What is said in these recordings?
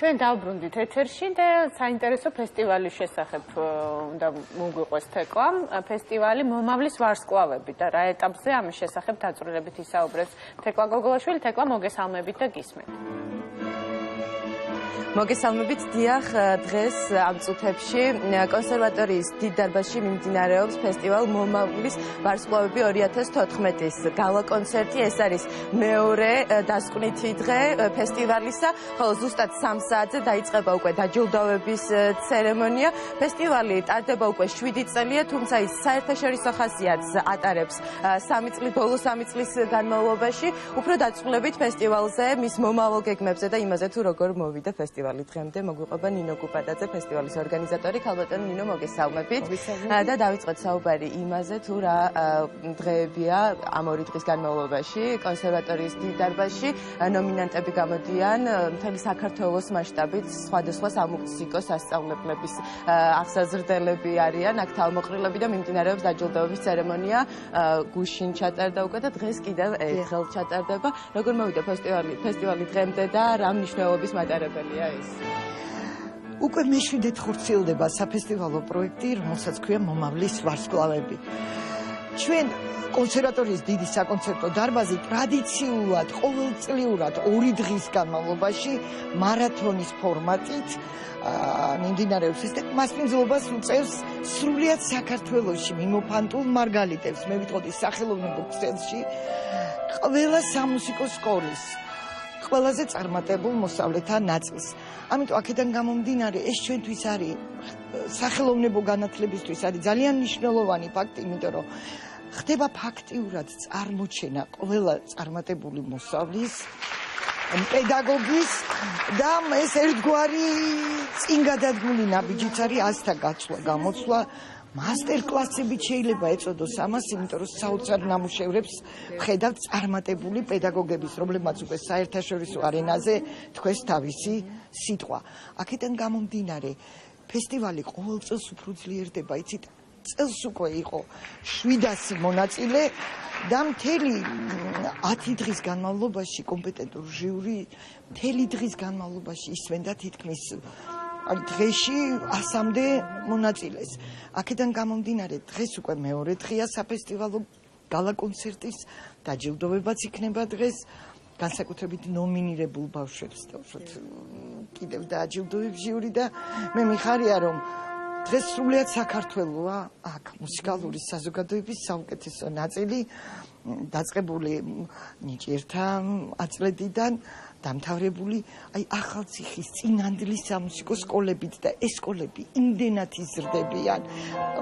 ჩვენ დავბრუნდით ეთერში და საინტერესო ფესტივალის შესახებ უნდა მოგვიყვეს თეკლამ. ფესტივალი მომავლის ვარსკვლავები და რა ეტაპზე ამის შესახებ დაწვრილებით ისაუბრებს თეკლა გოგოლაშვილი. თეკლა, მოგესალმებით და გისმენთ. მოგესალმებით, დიახ, დღეს ამ წუთებში კონსერვატორიის დიდ დარბაზში მიმდინარეობს ფესტივალ მომავლის ვარსკვლავები 2014-ის გალა კონცერტი. ეს არის მეორე დასკვნითი დღე ფესტივალისა, ხოლო ზუსტად 3 საათზე დაიწყება უკვე დაჯილდოვების ცერემონია. ფესტივალი ტარდება უკვე 7 წელია, თუმცა ის საერთაშორისო ხასიათს ატარებს 3 წლის განმავლობაში. უფრო დაწვრილებით ფესტივალზე, მის მომავალ გეგმებზე და იმაზე თუ როგორ მოვიდა ფესტივალი. დღემდე მოგვიყვება ნინო კუპადაძე, ფესტივალის ორგანიზატორი. ქალბატონო ნინო, მოგესალმებით. და დავიწყოთ საუბარი იმაზე, თუ რა დღეებია ამ 2 დღის განმავლობაში კონსერვატორიის დიდ დარბაზში. ნომინანტები გამოდიან მთელი საქართველოს მასშტაბით, სხვადასხვა სამუსიკო სასწავლებლების აღსაზრდელები არიან, აქ თავმოყრილები და მიმდინარეობს დაჯილდოების ცერემონია. გუშინ ჩატარდა უკვე და დღეს კიდევ ერთხელ ჩატარდება. როგორ მოვიდა ფესტივალი დღემდე და რა მნიშვნელობის მატარებელია? უკვე მე-7 ხორციელდება საფესტივალო პროექტი, რომელსაც ქვია მომავლის ვარსკვლავები. ჩვენ კონსერვატორიის დიდი საკონცერტო დარბაზი ტრადიციულად ყოველწლიურად 2 დღის განმავლობაში მარათონის ფორმატით მიმდინარეობს და მასპინძლობას უწევს სრულიად საქართველოში მიმოფანტულ მარგალიტებს. მე ვიტყოდი სახელოვნებო ქსელში ყველა სამუსიკო სკოლის ყველაზე წარმატებულ მოსწავლეთა ნაწილს. ამიტომ აქედან გამომდინარე, ეს ჩვენთვის არის სახელოვნებო განათლებისთვის არის ძალიან მნიშვნელოვანი ფაქტი, იმიტომ რომ ხდება ფაქტიურად წარმოჩენა ყველა წარმატებული მოსწავლის, პედაგოგის და ეს ერთგვარი წინ გადადგმული ნაბიჯიც არის ასთა გაცვლა, გამოცვლა. მასტერკლასებით შეიძლება ეწოდოს ამას, იმიტომ რომ საოცარ ნამუშევრებს ვხედავთ წარმატებული პედაგოგების, რომლებმაც უკვე საერთაშორისო არენაზე თქვეს თავისი სიტყვა. აქედან გამომდინარე, ფესტივალი ყოველ წელს უფრო ძლიერდება, იცით, წელს უკვე იყო 700 მონაწილე და მთელი 10 დღის განმავლობაში კომპეტენტური ჟიური მთელი დღის განმავლობაში ისმენდა თითქმის დღეში 100-მდე მონაწილეს. აქედან გამომდინარე, დღეს უკვე მეორე დღეა საფესტივალო გალა კონცერტის, დაჯილდოვებაც იქნება დღეს, განსაკუთრებით ნომინირებულ ბავშვებს დავუშვათ კიდევ დააჯილდოებს ჟიური და მე მიხარია, რომ დღეს სრულიად საქართველოა აქ მუსიკალური საზოგადოების საუკეთესო ნაწილი დაწყებული ნიჭიერთა აწლედიდან დამთავრებული ახალციხის წინანდლის სამუსიკო სკოლებით და ეს სკოლები იმდენად იზრდებიან,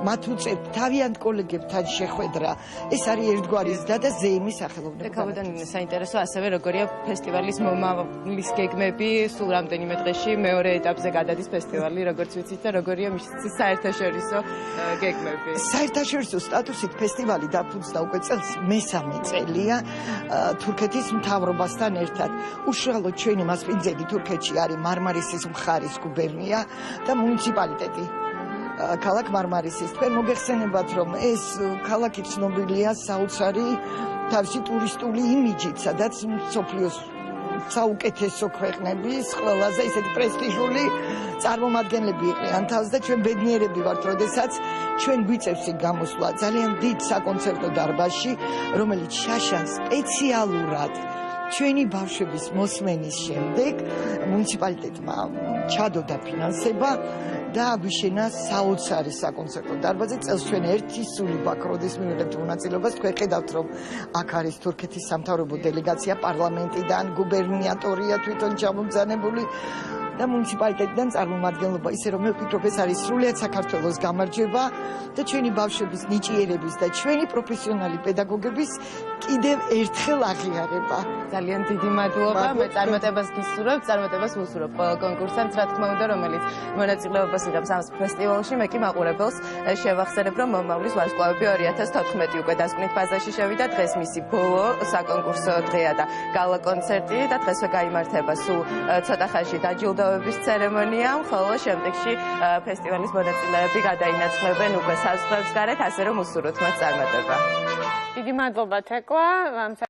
მათ უწევთ თავიანთ კოლეგებთან შეხვედრა. ეს არის ერთგვარი ზრდა და ზეიმი სახელოვნებო. ქალბატონო, საინტერესო ასევე როგორია ფესტივალის მომავლის გეგმები, სულ რამდენიმე დღეში მეორე ეტაპზე გადადის ფესტივალი, როგორც ვიცით და როგორია მის საერთაშორისო გეგმები? საერთაშორისო სტატუსით ფესტივალი დაფუძნდა უკვე წელს მე-3 წელია თურქეთის მთავრობასთან ერთად. უშუალოდ ჩვენი მასპინძელი თურქეთში არის მარმარისის მხარის გუბერნია და მუნიციპალიტეტი ქალაქ მარმარისის. თქვენ მოგეხსენებათ, რომ ეს ქალაქი ცნობილია საოცარი თავისი ტურისტული იმიჯით, სადაც მსოფლიოს საუკეთესო ქვეყნების ყველაზე ისეთი პრესტიჟული წარმომადგენლები იყრიან თავს და ჩვენ ბედნიერები ვართ, როდესაც ჩვენ გვიწევს იქ გამოსვლა ძალიან დიდ საკონცერტო დარბაზში, რომელიც შაშან სპეციალურად ჩვენი ბავშვების მოსმენის შემდეგ მუნიციპალიტეტმა ჩადოდა ფინანსება და აგვიშენა საოცარი საკონცერტო დარბაზი. წელს ჩვენ ერთი სული გვაქვს, როდის მივიღებთ მონაწილეობას. თქვენ ხედავთ, რომ აქ არის თურქეთის სამთავრობო დელეგაცია, პარლამენტიდან, გუბერნატორია თვითონ ჩამომბრძანებული და მუნიციპალიტეტიდან წარმომადგენლობა, ისე რომ მე ვფიქრობ, ეს არის სრულიად საქართველოს გამარჯვება და ჩვენი ბავშვების ნიჭიერების და ჩვენი პროფესიონალი პედაგოგების კიდევ ერთხელ აღიარება. ძალიან დიდი მადლობა. მე წარმატებას გისურვებ, წარმატებას ვუსურვებ ყველა კონკურსანტს, რა თქმა უნდა, რომელიც მონაწილეობას იღებს ამ ფესტივალში. მე კი მაყურებელს შევახსენებ, რომ მომავლის ვარსკვლავები 2014 უკვე დასკვნით ფაზაში შევიდა. დღეს მისი ბოლო საკონკურსო დღეა და გალა კონცერტი და დღესვე გაიმართება სულ ცოტა ხანში დაჯილდოების ცერემონია, ხოლო შემდეგში ფესტივალის მონაწილეები გადაინაცვლებენ უკვე საზღვრებს გარეთ, ასე რომ უსურვოთ მათ წარმატება. დიდი მადლობა თეკლა.